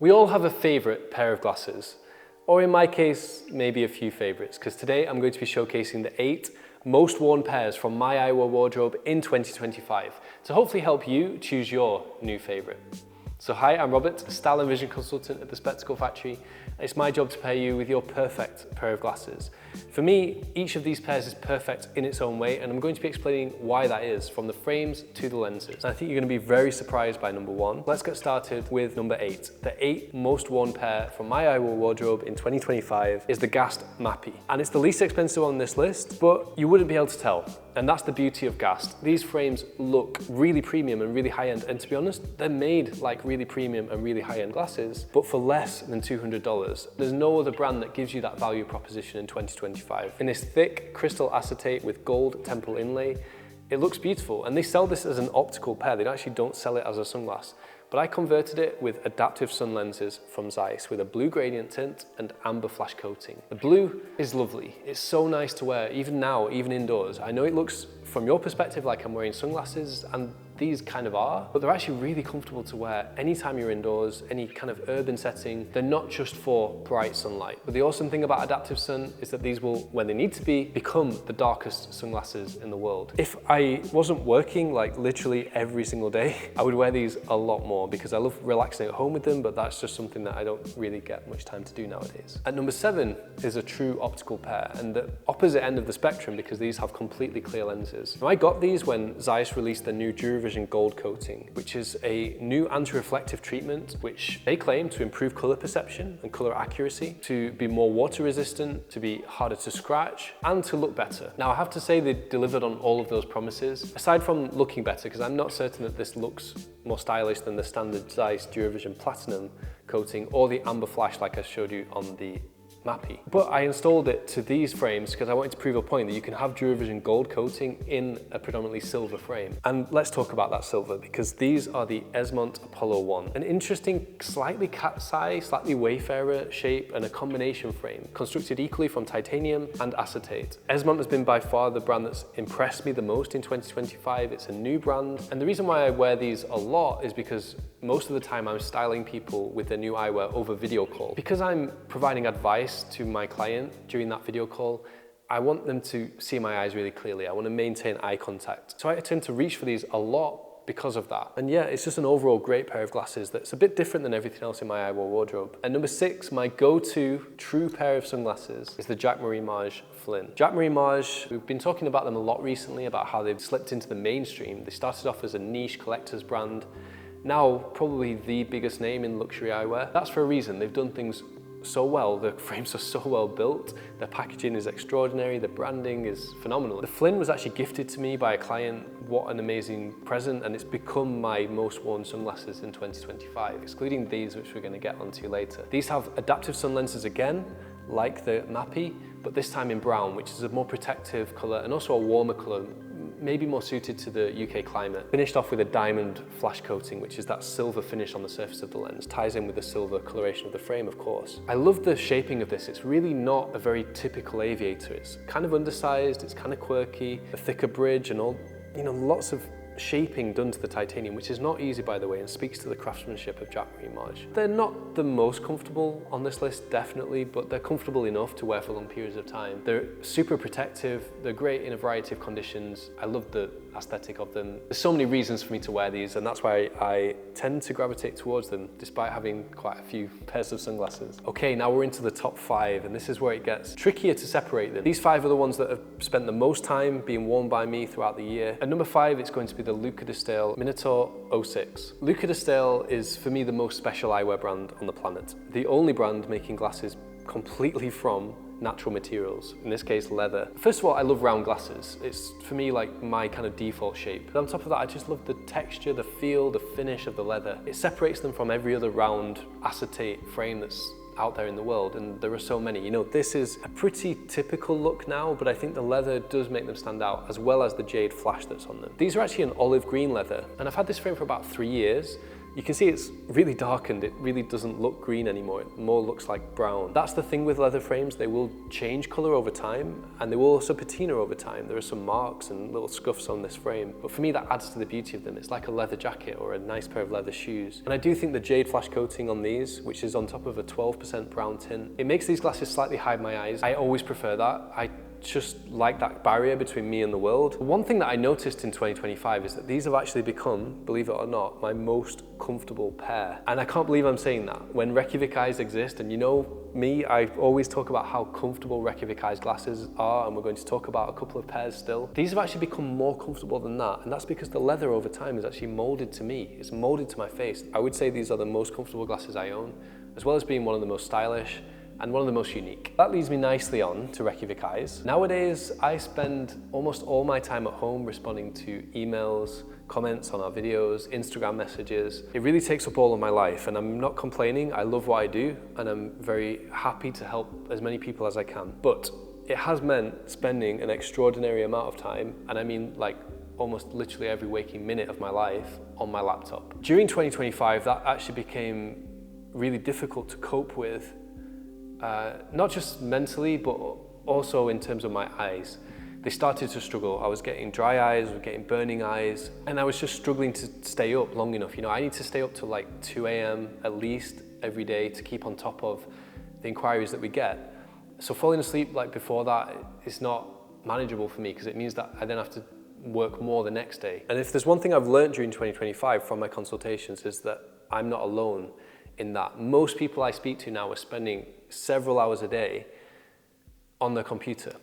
We all have a favorite pair of glasses, or in my case, maybe a few favorites, because today I'm going to be showcasing the 8 most worn pairs from my eyewear wardrobe in 2025 to hopefully help you choose your new favorite. So hi, I'm Robert, style and vision consultant at the Spectacle Factory. It's my job to pair you with your perfect pair of glasses. For me, each of these pairs is perfect in its own way, and I'm going to be explaining why that is, from the frames to the lenses. And I think you're going to be very surprised by number 1. Let's get started with number 8. The 8 most worn pair from my eyewear wardrobe in 2025 is the Gast mappy. And it's the least expensive on this list, but you wouldn't be able to tell. And that's the beauty of Gast. These frames look really premium and really high-end, and to be honest, they're made like really premium and really high-end glasses, but for less than $200. There's no other brand that gives you that value proposition in 2025. In this thick crystal acetate with gold temple inlay, it looks beautiful, and they sell this as an optical pair. They actually don't sell it as a sunglass. But I converted it with adaptive sun lenses from Zeiss with a blue gradient tint and amber flash coating. The blue is lovely. It's so nice to wear, even now, even indoors. I know it looks, from your perspective, like I'm wearing sunglasses, and these kind of are, but they're actually really comfortable to wear anytime you're indoors, any kind of urban setting. They're not just for bright sunlight. But the awesome thing about adaptive sun is that these will, when they need to be, become the darkest sunglasses in the world. If I wasn't working like literally every single day, I would wear these a lot more because I love relaxing at home with them, but that's just something that I don't really get much time to do nowadays. At number 7 is a true optical pair, and the opposite end of the spectrum because these have completely clear lenses. Now, I got these when Zeiss released the new DuraVision gold coating, which is a new anti-reflective treatment which they claim to improve color perception and color accuracy, to be more water resistant, to be harder to scratch, and to look better. Now, I have to say they delivered on all of those promises, aside from looking better, because I'm not certain that this looks more stylish than the standard Zeiss DuraVision Platinum coating or the amber flash like I showed you on the mappy. But I installed it to these frames because I wanted to prove a point that you can have DuraVision gold coating in a predominantly silver frame. And let's talk about that silver, because these are the Esmon Apollo 1. An interesting, slightly cat's eye, slightly wayfarer shape, and a combination frame, constructed equally from titanium and acetate. Esmon has been by far the brand that's impressed me the most in 2025. It's a new brand. And the reason why I wear these a lot is because most of the time I'm styling people with their new eyewear over video call. Because I'm providing advice to my client during that video call, I want them to see my eyes really clearly. I want to maintain eye contact. So I tend to reach for these a lot because of that. And yeah, it's just an overall great pair of glasses that's a bit different than everything else in my eyewear wardrobe. And number 6, my go-to true pair of sunglasses is the Jacques Mage Flynn. Jacques Mage, we've been talking about them a lot recently, about how they've slipped into the mainstream. They started off as a niche collector's brand, now probably the biggest name in luxury eyewear. That's for a reason. They've done things so well, the frames are so well built, their packaging is extraordinary, the branding is phenomenal. The Flynn was actually gifted to me by a client. What an amazing present, and it's become my most worn sunglasses in 2025, excluding these, which we're going to get onto later. These have adaptive sun lenses again, like the mappy, but this time in brown, which is a more protective colour and also a warmer colour, maybe more suited to the UK climate. Finished off with a diamond flash coating, which is that silver finish on the surface of the lens. Ties in with the silver coloration of the frame, of course. I love the shaping of this. It's really not a very typical aviator. It's kind of undersized, it's kind of quirky, a thicker bridge and all, you know, lots of shaping done to the titanium, which is not easy, by the way, and speaks to the craftsmanship of Jacques Mage. They're not the most comfortable on this list, definitely, but they're comfortable enough to wear for long periods of time. They're super protective, they're great in a variety of conditions. I love the aesthetic of them. There's so many reasons for me to wear these, and that's why I tend to gravitate towards them, despite having quite a few pairs of sunglasses. Okay, now we're into the top 5, and this is where it gets trickier to separate them. These 5 are the ones that have spent the most time being worn by me throughout the year. At number 5, it's going to be the Luca de Stale Minotaur 06. Luca de Stale is, for me, the most special eyewear brand on the planet. The only brand making glasses completely from natural materials, in this case leather. First of all, I love round glasses. It's, for me, like my kind of default shape. But on top of that, I just love the texture, the feel, the finish of the leather. It separates them from every other round acetate frame that's out there in the world, and there are so many. You know, this is a pretty typical look now, but I think the leather does make them stand out, as well as the jade flash that's on them. These are actually an olive green leather, and I've had this frame for about 3 years. You can see it's really darkened. It really doesn't look green anymore. It more looks like brown. That's the thing with leather frames. They will change color over time, and they will also patina over time. There are some marks and little scuffs on this frame. But for me, that adds to the beauty of them. It's like a leather jacket or a nice pair of leather shoes. And I do think the jade flash coating on these, which is on top of a 12% brown tint, it makes these glasses slightly hide my eyes. I always prefer that. I just like that barrier between me and the world. One thing that I noticed in 2025 is that these have actually become, believe it or not, my most comfortable pair. And I can't believe I'm saying that. When Rekuic eyes exist, and you know me, I always talk about how comfortable Rekuic eyes glasses are, and we're going to talk about a couple of pairs still. These have actually become more comfortable than that, and that's because the leather over time is actually molded to me. It's molded to my face. I would say these are the most comfortable glasses I own, as well as being one of the most stylish and one of the most unique. That leads me nicely on to Rekuic eyes. Nowadays, I spend almost all my time at home responding to emails, comments on our videos, Instagram messages. It really takes up all of my life, and I'm not complaining. I love what I do, and I'm very happy to help as many people as I can. But it has meant spending an extraordinary amount of time, and I mean like almost literally every waking minute of my life, on my laptop. During 2025, that actually became really difficult to cope with, not just mentally, but also in terms of my eyes. They started to struggle. I was getting dry eyes, I was getting burning eyes, and I was just struggling to stay up long enough. You know, I need to stay up till like 2 a.m. at least every day to keep on top of the inquiries that we get. So falling asleep like before that is not manageable for me, because it means that I then have to work more the next day. And if there's one thing I've learned during 2025 from my consultations, is that I'm not alone in that. Most people I speak to now are spending several hours a day on their computer.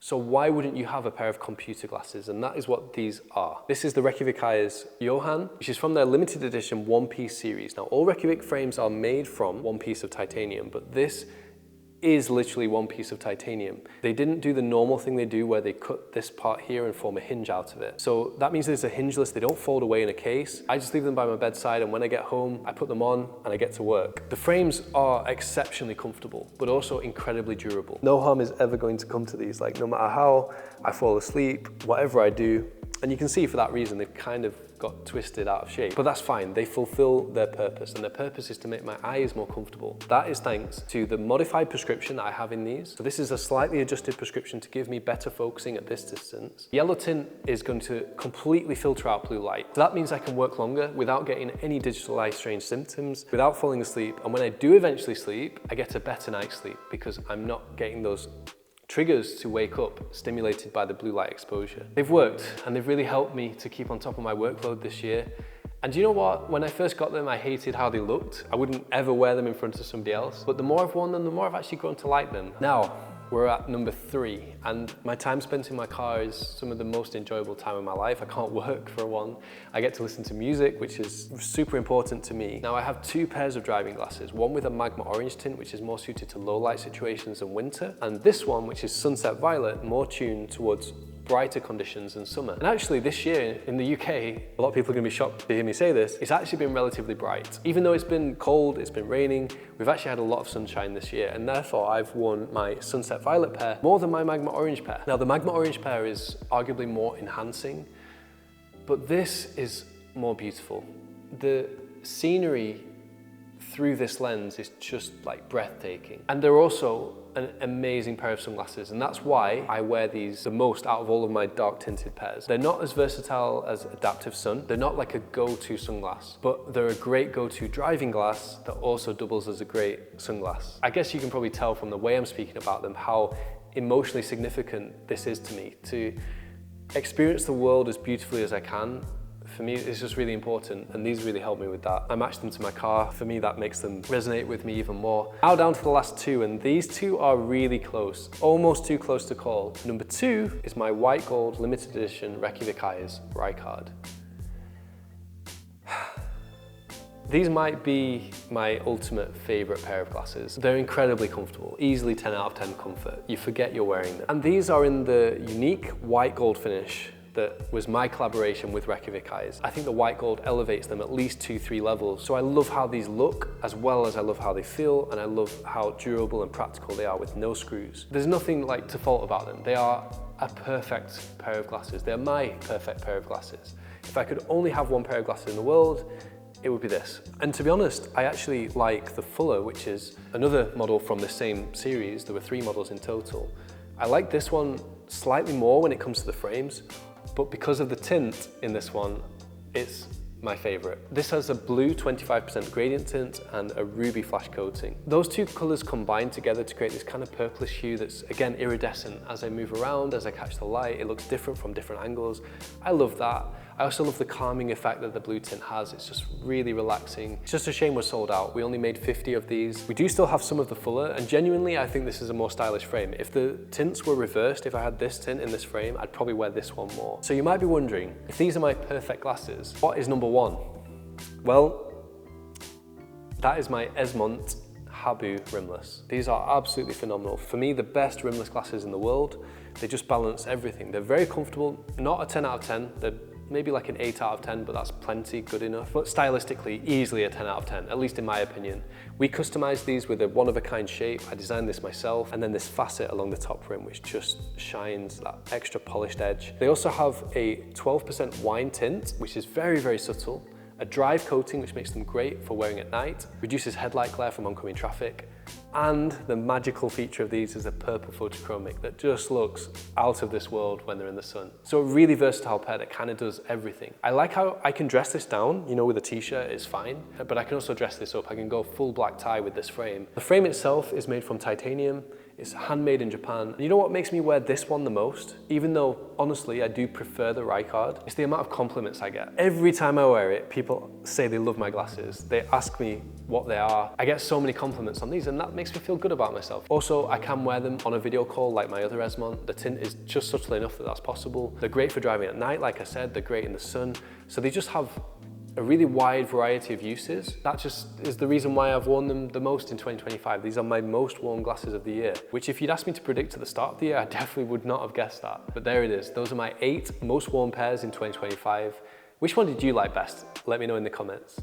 So why wouldn't you have a pair of computer glasses? And that is what these are. This is the Rekuic eyes Johann, which is from their limited edition one-piece series. Now, all Rekuic frames are made from one piece of titanium, but this is literally one piece of titanium. They didn't do the normal thing they do where they cut this part here and form a hinge out of it. So that means there's a hingeless, they don't fold away in a case. I just leave them by my bedside, and when I get home, I put them on and I get to work. The frames are exceptionally comfortable, but also incredibly durable. No harm is ever going to come to these. Like, no matter how I fall asleep, whatever I do, and you can see for that reason, they've kind of got twisted out of shape, but that's fine. They fulfill their purpose, and their purpose is to make my eyes more comfortable. That is thanks to the modified prescription that I have in these. So this is a slightly adjusted prescription to give me better focusing at this distance. Yellow tint is going to completely filter out blue light. So that means I can work longer without getting any digital eye strain symptoms, without falling asleep. And when I do eventually sleep, I get a better night's sleep because I'm not getting those triggers to wake up stimulated by the blue light exposure. They've worked, and they've really helped me to keep on top of my workload this year. And you know what? When I first got them, I hated how they looked. I wouldn't ever wear them in front of somebody else. But the more I've worn them, the more I've actually grown to like them. Now, we're at number 3, and my time spent in my car is some of the most enjoyable time of my life. I can't work for one. I get to listen to music, which is super important to me. Now, I have 2 pairs of driving glasses, one with a magma orange tint, which is more suited to low light situations and winter, and this one, which is sunset violet, more tuned towards brighter conditions in summer. And actually this year in the UK, a lot of people are going to be shocked to hear me say this, it's actually been relatively bright. Even though it's been cold, it's been raining, we've actually had a lot of sunshine this year, and therefore I've worn my sunset violet pair more than my magma orange pair. Now, the magma orange pair is arguably more enhancing, but this is more beautiful. The scenery through this lens is just like breathtaking. And they're also an amazing pair of sunglasses, and that's why I wear these the most out of all of my dark tinted pairs. They're not as versatile as Adaptive Sun. They're not like a go-to sunglass, but they're a great go-to driving glass that also doubles as a great sunglass. I guess you can probably tell from the way I'm speaking about them how emotionally significant this is to me. To experience the world as beautifully as I can, for me, it's just really important, and these really help me with that. I match them to my car. For me, that makes them resonate with me even more. Now down to the last 2, and these 2 are really close, almost too close to call. Number 2 is my white gold limited edition Rekuic eyes Ricard. These might be my ultimate favorite pair of glasses. They're incredibly comfortable, easily 10 out of 10 comfort. You forget you're wearing them. And these are in the unique white gold finish that was my collaboration with Rekuic eyes. I think the white gold elevates them at least 2-3 levels. So I love how these look, as well as I love how they feel, and I love how durable and practical they are with no screws. There's nothing like to fault about them. They are a perfect pair of glasses. They're my perfect pair of glasses. If I could only have one pair of glasses in the world, it would be this. And to be honest, I actually like the Fuller, which is another model from the same series. There were 3 models in total. I like this one slightly more when it comes to the frames, but because of the tint in this one, it's my favorite. This has a blue 25% gradient tint and a ruby flash coating. Those 2 colors combine together to create this kind of purplish hue that's, again, iridescent. As I move around, as I catch the light, it looks different from different angles. I love that. I also love the calming effect that the blue tint has. It's just really relaxing. It's just a shame we're sold out. We only made 50 of these. We do still have some of the Fuller, and genuinely, I think this is a more stylish frame. If the tints were reversed, if I had this tint in this frame, I'd probably wear this one more. So you might be wondering, if these are my perfect glasses, what is number 1? Well, that is my Esmon Habu rimless. These are absolutely phenomenal. For me, the best rimless glasses in the world. They just balance everything. They're very comfortable, not a 10 out of 10. They're maybe like an 8 out of 10, but that's plenty good enough. But stylistically, easily a 10 out of 10, at least in my opinion. We customized these with a one-of-a-kind shape. I designed this myself, and then this facet along the top rim, which just shines that extra polished edge. They also have a 12% wine tint, which is very, very subtle. A drive coating, which makes them great for wearing at night, reduces headlight glare from oncoming traffic, and the magical feature of these is a purple photochromic that just looks out of this world when they're in the sun. So a really versatile pair that kind of does everything. I like how I can dress this down, you know, with a t-shirt it's fine, but I can also dress this up. I can go full black tie with this frame. The frame itself is made from titanium. It's handmade in Japan. And you know what makes me wear this one the most? Even though, honestly, I do prefer the Rekuic, it's the amount of compliments I get. Every time I wear it, people say they love my glasses. They ask me what they are. I get so many compliments on these, and that makes me feel good about myself. Also, I can wear them on a video call like my other Esmon. The tint is just subtle enough that that's possible. They're great for driving at night, like I said. They're great in the sun. So they just have a really wide variety of uses. That just is the reason why I've worn them the most in 2025. These are my most worn glasses of the year, which if you'd asked me to predict at the start of the year, I definitely would not have guessed that. But there it is. Those are my 8 most worn pairs in 2025. Which one did you like best? Let me know in the comments.